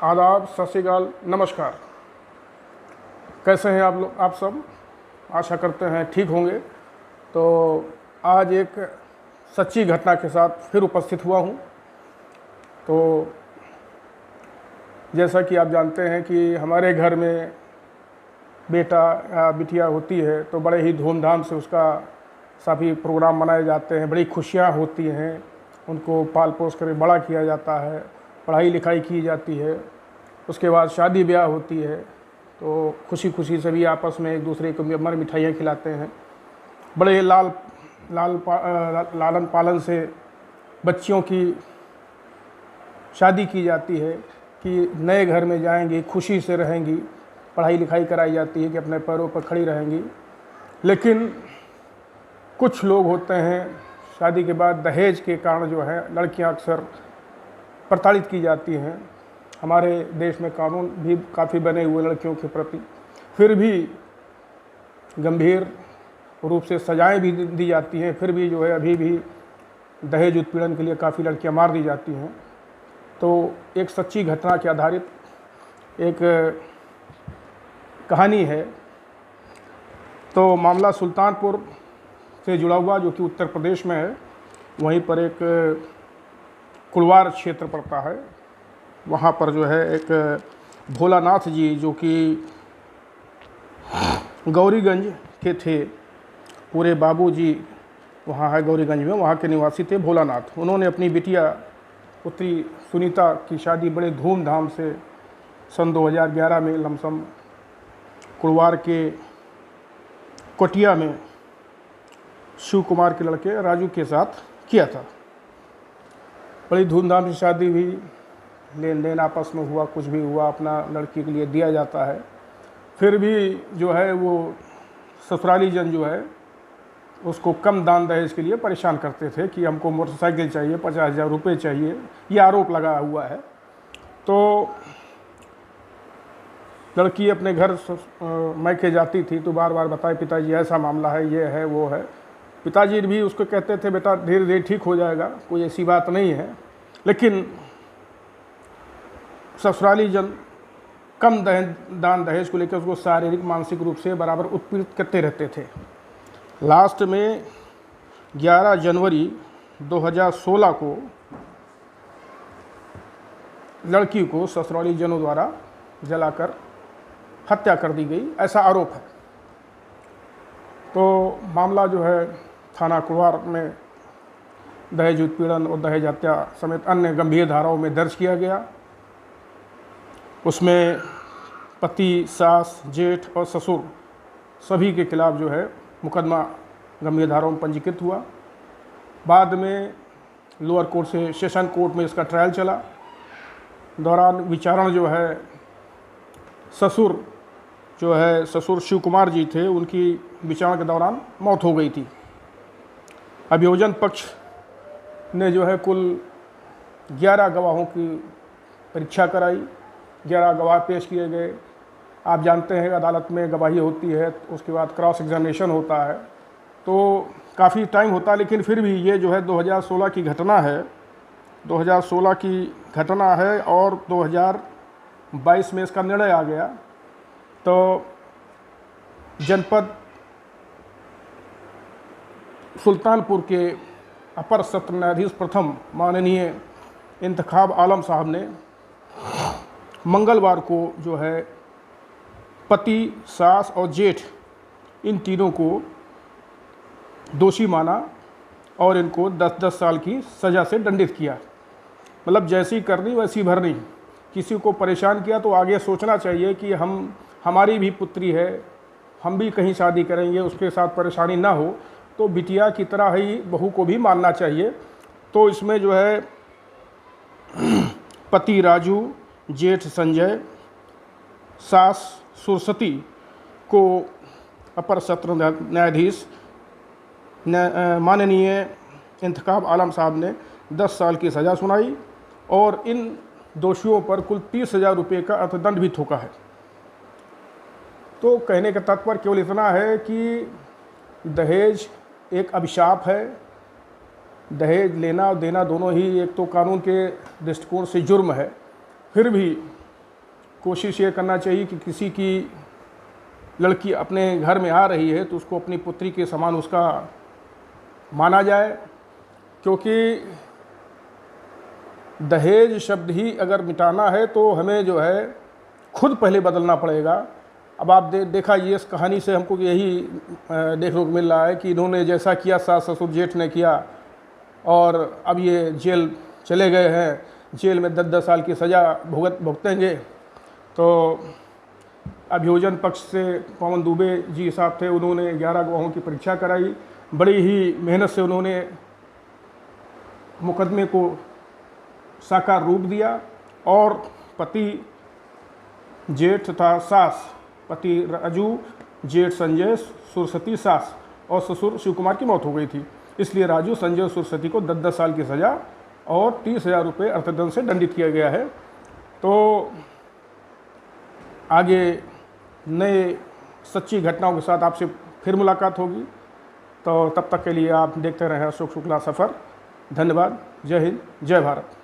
आदाब, सत श्री अकाल, नमस्कार। कैसे हैं आप लोग, आप सब? आशा करते हैं ठीक होंगे। तो आज एक सच्ची घटना के साथ फिर उपस्थित हुआ हूं। तो जैसा कि आप जानते हैं कि हमारे घर में बेटा या बिटिया होती है तो बड़े ही धूमधाम से उसका सभी प्रोग्राम मनाए जाते हैं, बड़ी खुशियां होती हैं, उनको पाल पोस कर बड़ा किया जाता है, पढ़ाई लिखाई की जाती है, उसके बाद शादी ब्याह होती है। तो खुशी खुशी सभी आपस में एक दूसरे को मर मिठाइयाँ खिलाते हैं। बड़े लालन पालन से बच्चियों की शादी की जाती है कि नए घर में जाएंगी, खुशी से रहेंगी, पढ़ाई लिखाई कराई जाती है कि अपने पैरों पर खड़ी रहेंगी। लेकिन कुछ लोग होते हैं, शादी के बाद दहेज के कारण जो है लड़कियां अक्सर प्रताड़ित की जाती हैं। हमारे देश में कानून भी काफ़ी बने हुए लड़कियों के प्रति, फिर भी गंभीर रूप से सजाएं भी दी जाती हैं, फिर भी जो है अभी भी दहेज उत्पीड़न के लिए काफ़ी लड़कियां मार दी जाती हैं। तो एक सच्ची घटना के आधारित एक कहानी है। तो मामला सुल्तानपुर से जुड़ा हुआ, जो कि उत्तर प्रदेश में है। वहीं पर एक कुलवार क्षेत्र पड़ता है, वहाँ पर जो है एक भोलानाथ जी, जो कि गौरीगंज के थे, पूरे बाबूजी वहाँ है गौरीगंज में, वहाँ के निवासी थे भोलानाथ। उन्होंने अपनी बिटिया पुत्री सुनीता की शादी बड़े धूमधाम से सन 2011 में लमसम कुलवार के कोटिया में शिव कुमार के लड़के राजू के साथ किया था। बड़ी धूमधाम से शादी हुई, लेन देन आपस में हुआ, कुछ भी हुआ अपना लड़की के लिए दिया जाता है। फिर भी जो है वो ससुराली जन जो है उसको कम दान दहेज के लिए परेशान करते थे कि हमको मोटरसाइकिल चाहिए, 50,000 रुपये चाहिए, ये आरोप लगा हुआ है। तो लड़की अपने घर मैके जाती थी तो बार बार बताए, पिताजी ऐसा मामला है, ये है वो है। पिताजी भी उसको कहते थे, बेटा धीरे धीरे ठीक हो जाएगा, कोई ऐसी बात नहीं है। लेकिन ससुराली जन कम दान दहेज को लेकर उसको शारीरिक मानसिक रूप से बराबर उत्पीड़ित करते रहते थे। लास्ट में 11 जनवरी 2016 को लड़की को ससुराली जनों द्वारा जलाकर हत्या कर दी गई, ऐसा आरोप है। तो मामला जो है थाना कुलवार में दहेज उत्पीड़न और दहेज हत्या समेत अन्य गंभीर धाराओं में दर्ज किया गया। उसमें पति, सास, जेठ और ससुर सभी के खिलाफ जो है मुकदमा गंभीर धाराओं में पंजीकृत हुआ। बाद में लोअर कोर्ट से सेशन कोर्ट में इसका ट्रायल चला। दौरान विचारण जो है ससुर शिव कुमार जी थे, उनकी विचारण के दौरान मौत हो गई थी। अभियोजन पक्ष ने जो है कुल 11 गवाहों की परीक्षा कराई, 11 गवाह पेश किए गए। आप जानते हैं अदालत में गवाही होती है, उसके बाद क्रॉस एग्जामिनेशन होता है, तो काफ़ी टाइम होता है। लेकिन फिर भी ये जो है 2016 की घटना है, 2016 की घटना है और 2022 में इसका निर्णय आ गया। तो जनपद सुल्तानपुर के अपर सत्र न्यायाधीश प्रथम माननीय इंतखाब आलम साहब ने मंगलवार को जो है पति, सास और जेठ इन तीनों को दोषी माना और इनको 10-10 साल की सज़ा से दंडित किया। मतलब जैसी करनी वैसी भरनी। किसी को परेशान किया तो आगे सोचना चाहिए कि हमारी भी पुत्री है, हम भी कहीं शादी करेंगे, उसके साथ परेशानी ना हो, तो बिटिया की तरह ही बहू को भी मानना चाहिए। तो इसमें जो है पति राजू, जेठ संजय, सास सुरसती को अपर सत्र न्यायाधीश माननीय इंतखाब आलम साहब ने 10 साल की सज़ा सुनाई और इन दोषियों पर कुल 30,000 रुपये का अर्थदंड भी थोका है। तो कहने का तात्पर्य केवल इतना है कि दहेज एक अभिशाप है। दहेज लेना और देना दोनों ही एक तो कानून के दृष्टिकोण से जुर्म है, फिर भी कोशिश ये करना चाहिए कि किसी की लड़की अपने घर में आ रही है तो उसको अपनी पुत्री के समान उसका माना जाए, क्योंकि दहेज शब्द ही अगर मिटाना है तो हमें जो है खुद पहले बदलना पड़ेगा। अब आप देखा ये इस कहानी से हमको यही देखने को मिल रहा है कि इन्होंने जैसा किया सास ससुर जेठ ने किया और अब ये जेल चले गए हैं, जेल में 10-10 साल की सज़ा भुगतेंगे। तो अभियोजन पक्ष से पवन दुबे जी साहब थे, उन्होंने 11 गवाहों की परीक्षा कराई, बड़ी ही मेहनत से उन्होंने मुकदमे को साकार रूप दिया और पति जेठ तथा सास, पति राजू, जेठ संजय, सुरसती सास और ससुर शिव कुमार की मौत हो गई थी। इसलिए राजू, संजय और सुरसती को 10-10 साल की सज़ा और 30,000 रुपये अर्थदंड से दंडित किया गया है। तो आगे नए सच्ची घटनाओं के साथ आपसे फिर मुलाकात होगी। तो तब तक के लिए आप देखते रहें अशोक शुक्ला सफ़र। धन्यवाद। जय हिंद, जय भारत।